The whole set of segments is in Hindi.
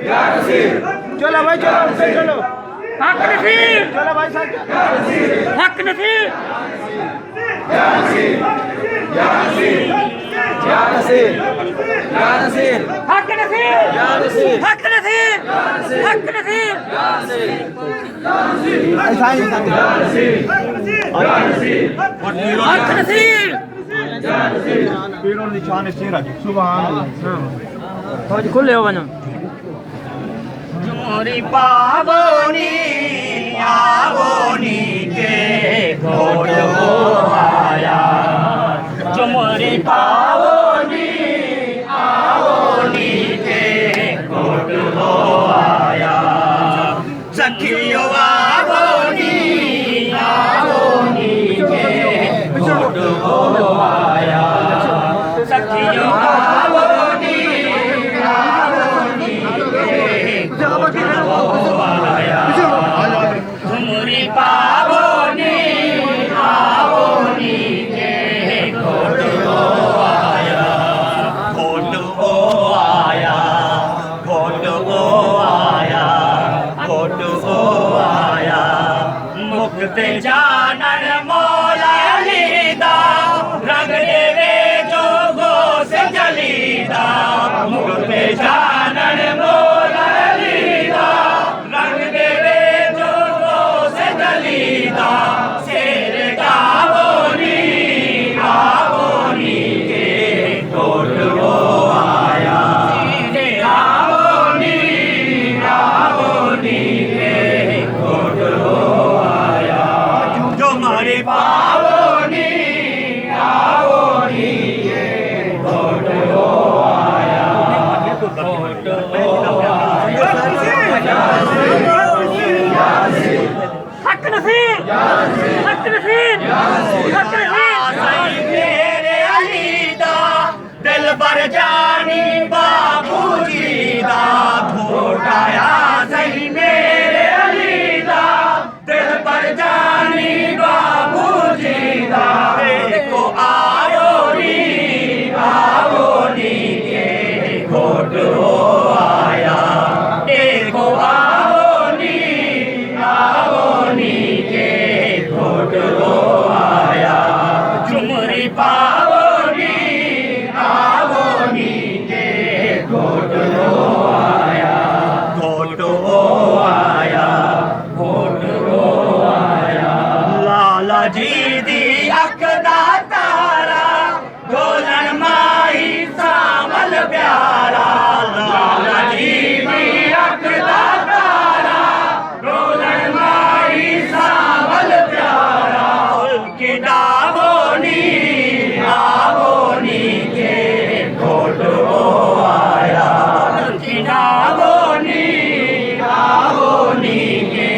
चलो भाई चलो चलो हक नसीर चलो भाई साहब हक नसीर हक नसीर हक नसीर हक नसीर हक नसीर पीरों निशान चेहरा सुभान अल्लाह फौज खुले हो वनो चुमरी पावनी आवनी के घोट हो आया चुमरी पावनी आवनी के घोट हो आया सखियो आवनी आवनी के घोट हो आया सखियो आवनी आवनी झुमरी पावनी आवनी के घोट हो आया घोट हो आया घोट हो आया घोट हो आया मुक्त जानन मौला लीदा रंग देवे जो गो से जलीदा मुक्त जानन मौला लीदा रंग देवे जो गो से जलीदा शेर गावोनी आवोनी के घोट हो आया शेर आवोनी आवोनी के घोट हो आया जो मारे पावनी आवोनी के घोट हो आया घोट हो हक नसीर हक नसीर हक नसीर मेरे अलीदा दिल पर जानी बाबू जी दा घोटाया सही मेरे अलीदा दिल पर जानी बाबू जी दा देखो आयो नी आवोनी के घोट हो आया देखो आवोनी आवोनी के घोट हो आया झुमरी पावनी आवोनी के घोट हो आया घोट हो आया घोट हो आया लाला जी दी अख दा तारा ढोलन माही सावल प्यारा लाला जी दी अख दा तारा ढोलन माही सावल प्यारा उनकी दावोनी आवोनी के घोट हो आया उनकी दावोनी आवोनी के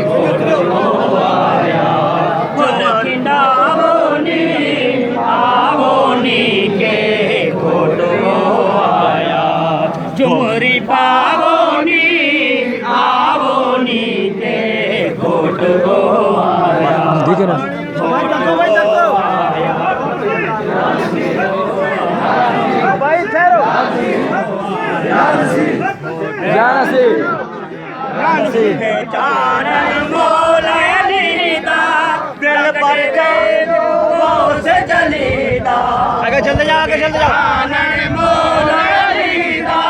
घोट हो आया उनकी दावोनी आवोनी के घोट हो आया झुमरी पावनी आवोनी के घोट हो आया ठीक है ना भाई ठहरो चारण मौला लीदा दिल पर जो से जलीदा आगे चलते जाओ आगे चलते जाओ चारण मौला लीदा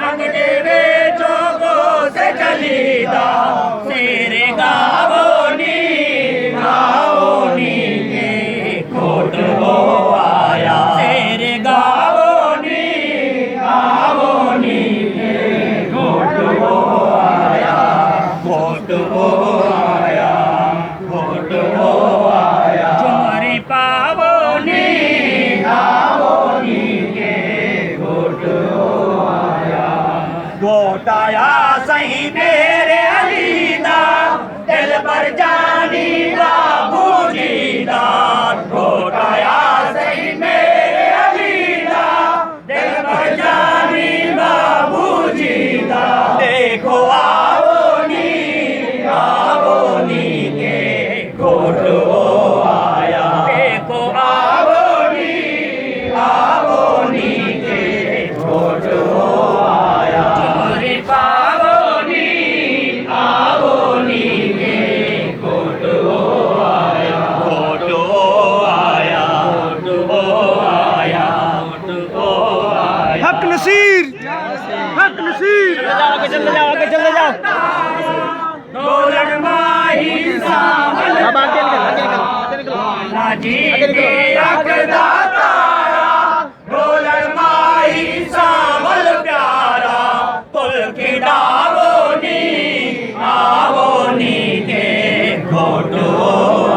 रंग देवे जो गो से जलीदा शेर गावोनी गावोनी के घोट हो आया शेर गावोनी गावोनी के घोट हो आया घोट हो आया घोट हो आया झुमरी पावनी आवोनी के घोट हो आया घोट आया सही मेरे अलीदा दिल पर जानी बाबू जी दा घोट आया सही मेरे अलीदा दिल पर जानी बाबू जी दा देखो आवोनी आवोनी के घोट हो आया देखो आवोनी आवोनी के घोट हो आया झुमरी पा हक नसीब आगे चलते जाओ आगे चलते जाओ ढोलक माही सावल अब आगे निकल जी के अकदा तारा ढोलक माही सावल प्यारा पुल की आवोनी के घोटो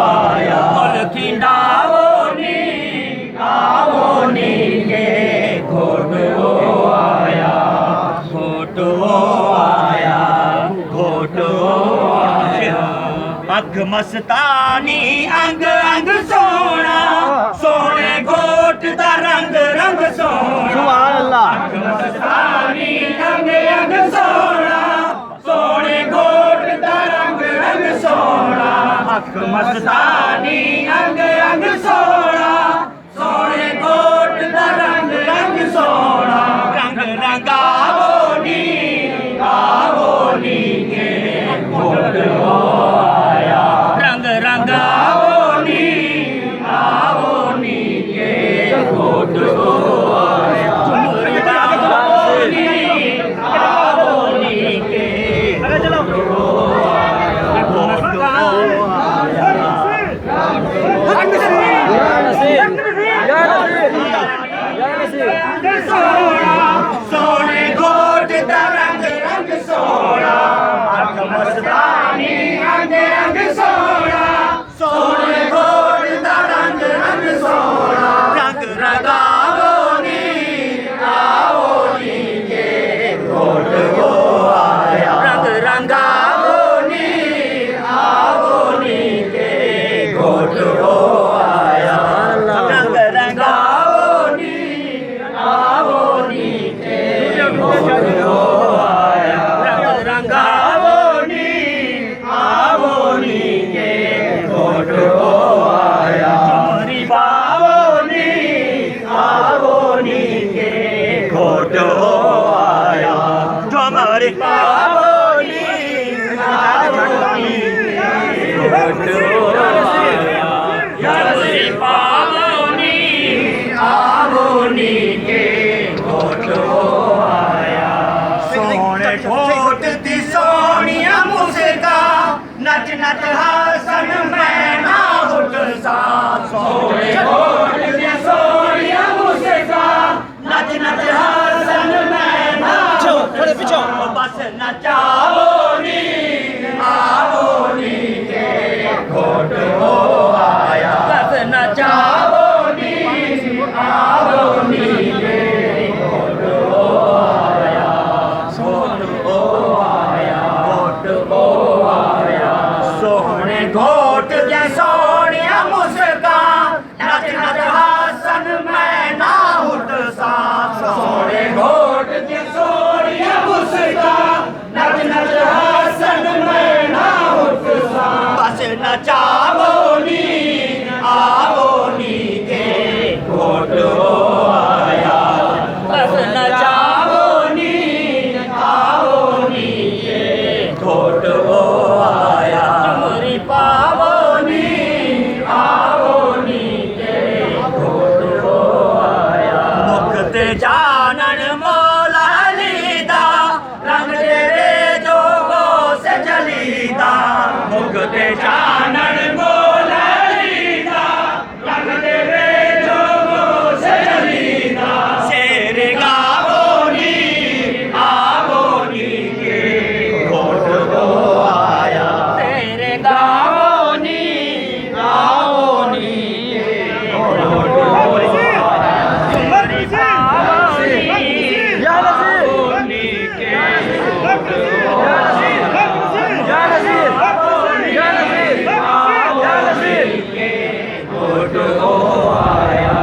आया पुल की आवोनी के घोटो आया अख मस्तानी अंग अंग सोना सोने घोट दा रंग रंग सोना सुभान अल्लाह अख मस्तानी अंग अंग सोना सोने घोट दा रंग रंग सोना अख मस्तानी अंग अंग सोना सोने घोट दा रंग रंग सोना रंग रंगावोनी के घोट रंग रंगावोनी के घोट आवोनी के आगे चलो सोने घोट दा रंग रंग सोना अख मस्तानी अंग अंग सोना सोने घोट दा रंग रंग सोना रंग रंगावोनी के घोट वो आया रंग रंगावोनी के घोट वो आया रंग रंगावोनी के घोट वो आया रंग रंगावोनी के घोट वो आया चुमरी बावोनी के घोट वो आया चुमरी बावोनी घोट वो आया चुमरी बावोनी के घोट वो आया सोने घोट दी सोनिया मुस्का नच नच हसन मैना उठ सा सोने घोट दी सोनिया मुस्का नच नच हसन मैना थोड़े पीछे बस नचावोनी के घोट वो आया बस नचावोनी के घोट वो आया सोन वो आया घोट वो आया सोने घोट दे सोनिया मुस्का नच नच हसन मैना उठ सा सोने घोट दे सोनिया मुस्का नच नच हसन मैना उठ सा बस नचावोनी के घोट वो आया बस नचावोनी के घोट वो आया चुमरी पावोनी के घोट वो आया मुख ते जानन मौला लीदा रंग तेरे जोगो से जलीदा मुख ते जानन मौला लीदा रंग तेरे जोगो से जलीदा शेर गावोनी के घोट वो आया शेर गावोनी के घोट वो आया चुमरी पावोनी या नसीब के हक नसीब या नसीब या नसीब या नसीब घोट वो आया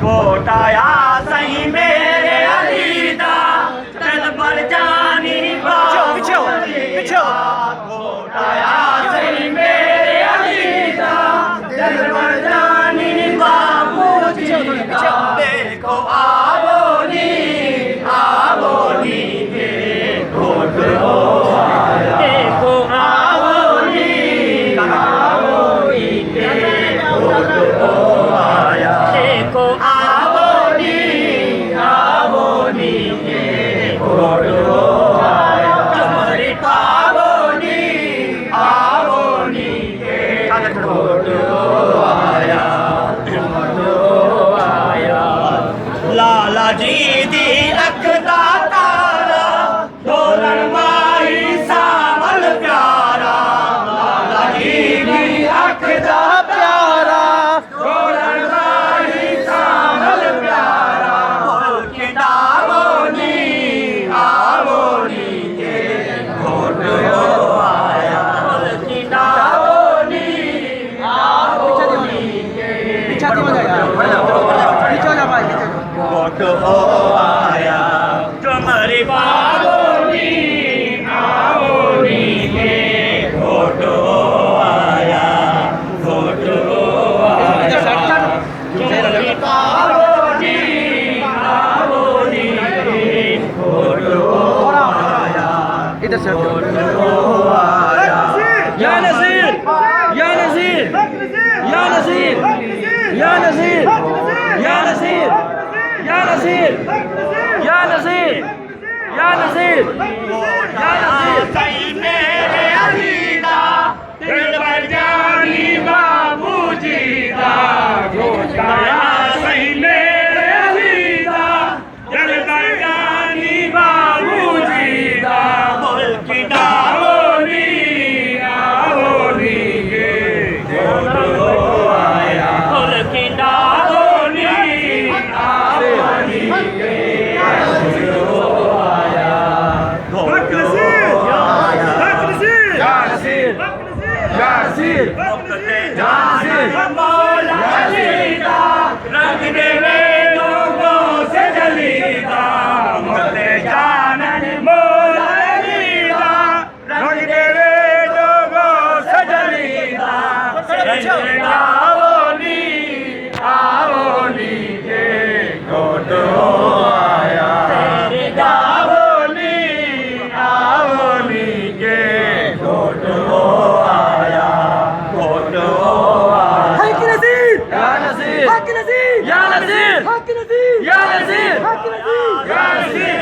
घोट आया सही मेरे अलीदा तन पर जानी पीछे घोट आया सही मेरे अलीदा तन पर जानी बाबू जी देखो आवोनी के घोट वो आया देखो आवोनी के घोट वो आया देखो आवोनी के घोट वो इधर से हटो या नसीर या नसीर या नसीर या नसीर या नसीर या नसीर या नसीर या नसीर या नसीर सही मेरे अली दा दिल भर जानी बाबूजी दा घोटाया सही मेरे अली दा दिल भर जानी बाबूजी दा मुल्क दावोनी आवोनी के घोटो आया मुल्क दावोनी आवोनी के मौला अलीदा रंग देवे लोगों से जलीदा मोते जानन मौला अलीदा रंग देवे लोगों से जलीदा आवोनी आवोनी के घोटो आया तेरे आवोनी आवोनी के घोटो आया घोटो हक नसीर या नसीर हक नसीर या नसीर हक नसीर या नसीर हक नसीर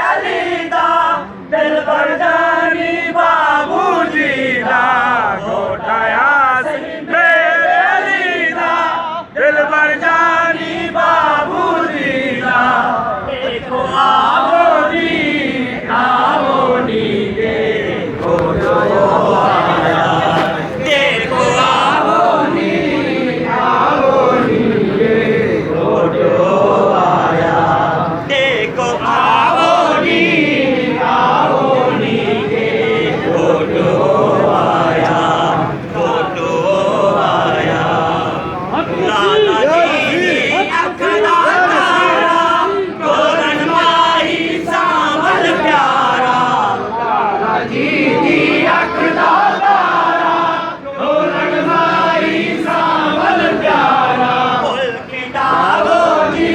अली दा दिल भर जानी बाबूजी दा घोटाया मेरे अली दा दिल भर जानी बाबूजी दा देखो आवोनी आवोनी के घोटो आया देखो आवोनी आवोनी के घोटो आया देखो आवोनी आवोनी के घोटो आया घोटो आया लाला जी अखना तारा गोरन माही सावल प्यारा लाला जी अखना तारा गोरन माही सावल प्यारा मुल्क दावोनी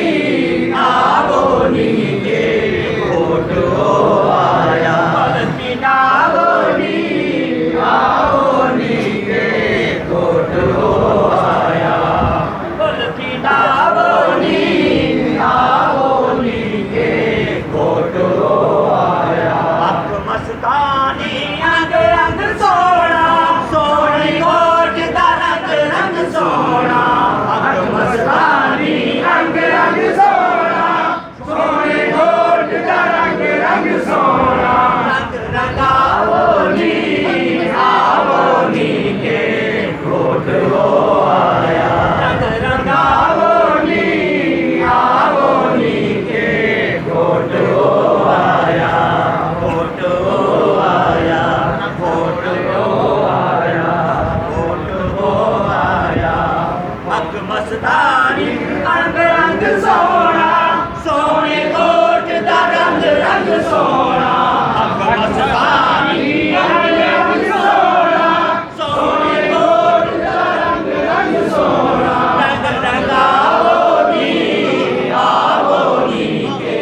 आवोनी के घोटो आया मुल्क दावोनी आवोनी के घोटो आया मुल्क दावोनी आवोनी के घोटो आया हक मस्तानी अंग अंग सोना सोनी कोट दा रंग रंग सोना हक मस्तानी अंग अंग सोना सोनी कोट दा रंग रंग सोना रंग रंगावोनी आवोनी के घोटो आया रंग रंगावोनी आवोनी के घोटो आया घोटो आया घोटो आया घोटो आया हक मस्तानी अंग अंग सोना सोने कोट दा रंग रंग सोना हक मस्तानी अंग अंग सोना सोने कोट दा रंग रंग सोना रंग रंगावोनी आवोनी के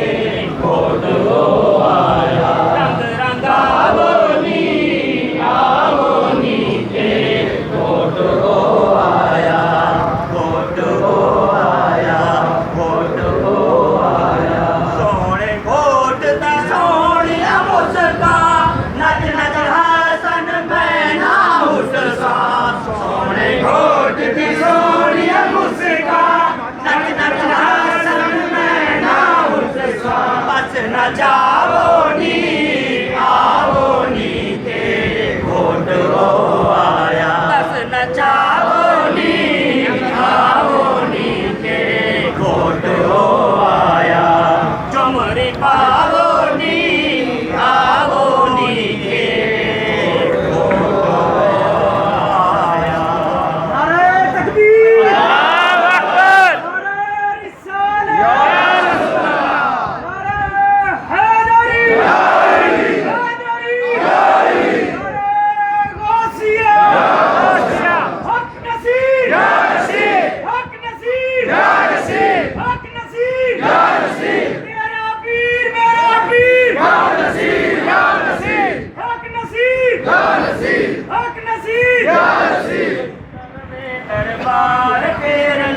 घोटो आया रंग रंगावोनी आवोनी के घोटो आया घोटो दरबार तेरे